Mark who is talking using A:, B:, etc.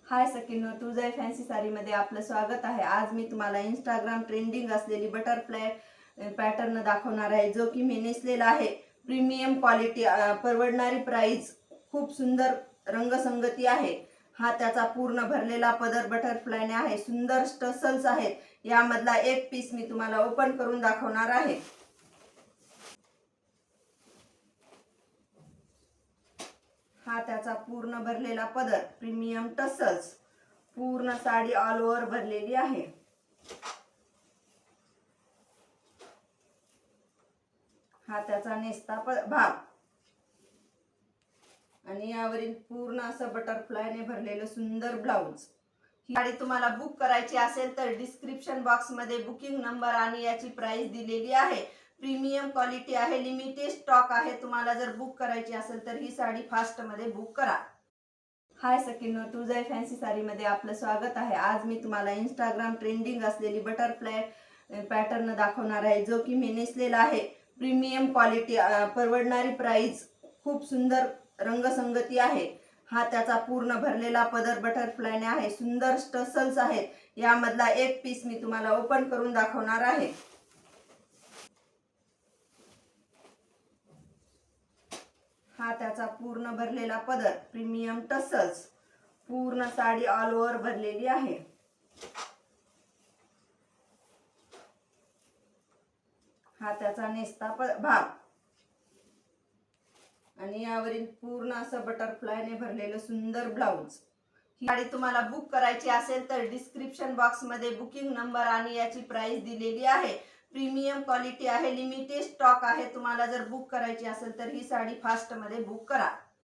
A: हाय सकिनो, तुझ्या फॅन्सी साडीमध्ये आपलं स्वागत आहे। आज मी तुम्हाला इंस्टाग्राम ट्रेंडिंग असलेली बटरफ्लाय पॅटर्न दाखवणार आहे, जो की मी नेसलेला आहे। प्रीमियम क्वालिटी, परवडणारी प्राइस, खूप सुंदर रंगसंगती आहे। हा त्याचा पूर्ण भरलेला पदर बटरफ्लायने आहे। सुंदर टसल्स आहेत। यामधला एक पीस मी तुम्हाला ओपन करून दाखवणार आहे। हा त्याचा पूर्ण भरलेला पदर, प्रीमियम टसल्स, पूर्ण साडी ऑल ओव्हर भरलेली आहे। हा त्याचा नेसता भाग आणि यावरील पूर्ण असं बटरफ्लायने भरलेलं सुंदर ब्लाउज। ही साडी तुम्हाला बुक करायची असेल तर डिस्क्रिप्शन बॉक्स मध्ये बुकिंग नंबर आणि याची प्राइस दिलेली आहे। प्रीमियम क्वालिटी आहे, लिमिटेड स्टॉक आहे। तुम्हाला जर बुक करायची असेल तर ही साडी फास्ट मध्ये बुक करा। हाय सकिनो, तुझ्या फॅन्सी साडीमध्ये आपलं स्वागत आहे। आज मी तुम्हाला इंस्टाग्राम ट्रेंडिंग असलेली बटरफ्लाय पॅटर्न दाखवणार आहे, जो की मी नेसलेला आहे। प्रीमियम क्वालिटी, परवडणारी प्राइस, खूप सुंदर रंगसंगती आहे। हा त्याचा पूर्ण भरलेला पदर बटरफ्लायने आहे। सुंदर टसल्स आहेत। यामधला एक पीस मी तुम्हाला ओपन करून दाखवणार आहे। हा त्याचा पूर्ण भरलेला पदर, प्रीमियम टसल्स, पूर्ण साडी ऑल ओव्हर भरलेली आहे। हा त्याचा नेसता भाग आणि यावरील पूर्ण असं बटरफ्लायने भरलेलं सुंदर ब्लाउज। ही साडी तुम्हाला बुक करायची असेल तर डिस्क्रिप्शन बॉक्स मध्ये बुकिंग नंबर आणि याची प्राइस दिलेली आहे। प्रीमियम क्वालिटी आहे, लिमिटेड स्टॉक आहे। तुम्हाला जर बुक करायची असेल तर ही साडी फास्ट मध्ये बुक करा।